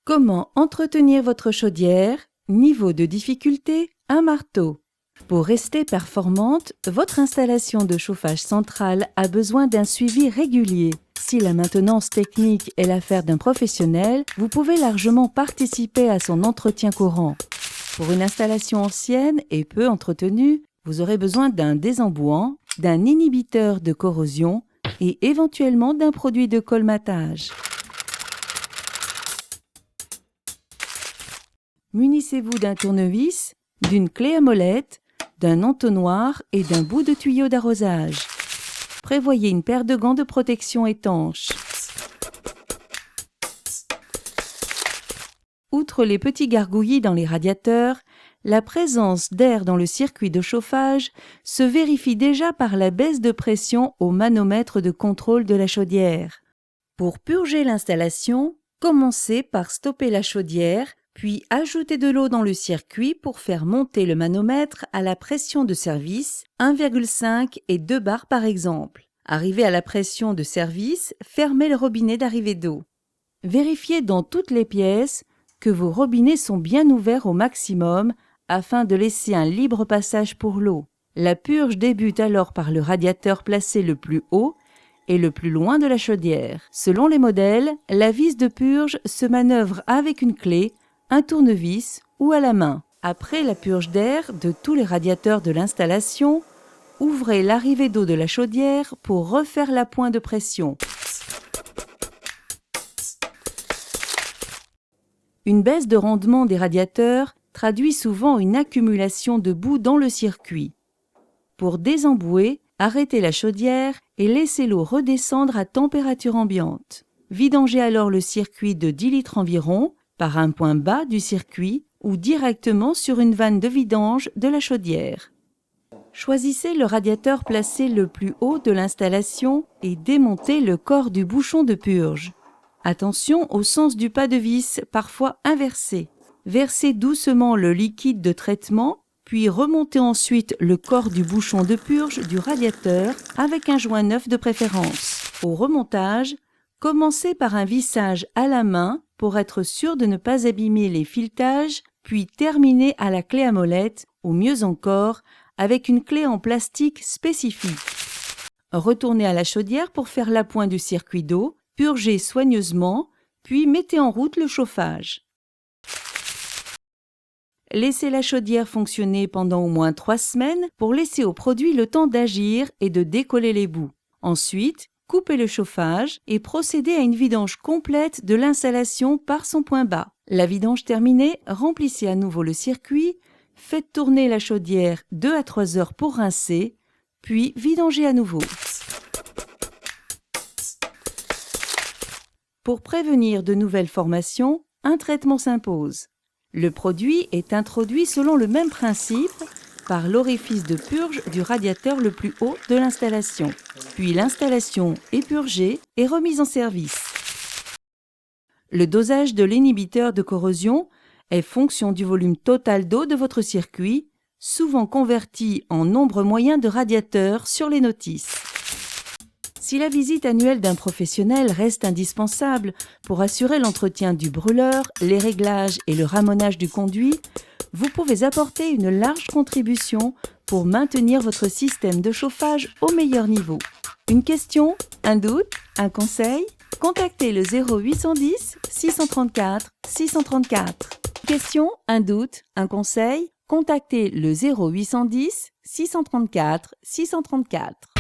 Comment entretenir votre chaudière? Niveau de difficulté, un marteau. Pour rester performante, votre installation de chauffage central a besoin d'un suivi régulier. Si la maintenance technique est l'affaire d'un professionnel, vous pouvez largement participer à son entretien courant. Pour une installation ancienne et peu entretenue, vous aurez besoin d'un désembouant, d'un inhibiteur de corrosion et éventuellement d'un produit de colmatage. Munissez-vous d'un tournevis, d'une clé à molette, d'un entonnoir et d'un bout de tuyau d'arrosage. Prévoyez une paire de gants de protection étanches. Outre les petits gargouillis dans les radiateurs, la présence d'air dans le circuit de chauffage se vérifie déjà par la baisse de pression au manomètre de contrôle de la chaudière. Pour purger l'installation, commencez par stopper la chaudière, puis ajoutez de l'eau dans le circuit pour faire monter le manomètre à la pression de service, 1,5 et 2 bars par exemple. Arrivé à la pression de service, fermez le robinet d'arrivée d'eau. Vérifiez dans toutes les pièces que vos robinets sont bien ouverts au maximum afin de laisser un libre passage pour l'eau. La purge débute alors par le radiateur placé le plus haut et le plus loin de la chaudière. Selon les modèles, la vis de purge se manœuvre avec une clé, un tournevis ou à la main. Après la purge d'air de tous les radiateurs de l'installation, ouvrez l'arrivée d'eau de la chaudière pour refaire l'appoint de pression. Une baisse de rendement des radiateurs traduit souvent une accumulation de boue dans le circuit. Pour désembouer, arrêtez la chaudière et laissez l'eau redescendre à température ambiante. Vidangez alors le circuit de 10 litres environ par un point bas du circuit ou directement sur une vanne de vidange de la chaudière. Choisissez le radiateur placé le plus haut de l'installation et démontez le corps du bouchon de purge. Attention au sens du pas de vis, parfois inversé. Versez doucement le liquide de traitement, puis remontez ensuite le corps du bouchon de purge du radiateur avec un joint neuf de préférence. Au remontage, commencez par un vissage à la main pour être sûr de ne pas abîmer les filetages, puis terminez à la clé à molette, ou mieux encore, avec une clé en plastique spécifique. Retournez à la chaudière pour faire l'appoint du circuit d'eau, purgez soigneusement, puis mettez en route le chauffage. Laissez la chaudière fonctionner pendant au moins 3 semaines pour laisser au produit le temps d'agir et de décoller les bouts. Ensuite, coupez le chauffage et procédez à une vidange complète de l'installation par son point bas. La vidange terminée, remplissez à nouveau le circuit, faites tourner la chaudière 2 à 3 heures pour rincer, puis vidangez à nouveau. Pour prévenir de nouvelles formations, un traitement s'impose. Le produit est introduit selon le même principe par l'orifice de purge du radiateur le plus haut de l'installation. Puis l'installation est purgée et remise en service. Le dosage de l'inhibiteur de corrosion est fonction du volume total d'eau de votre circuit, souvent converti en nombre moyen de radiateurs sur les notices. Si la visite annuelle d'un professionnel reste indispensable pour assurer l'entretien du brûleur, les réglages et le ramonage du conduit, vous pouvez apporter une large contribution pour maintenir votre système de chauffage au meilleur niveau. Une question, un doute, un conseil? Contactez le 0810 634 634. Question, un doute, un conseil? Contactez le 0810 634 634.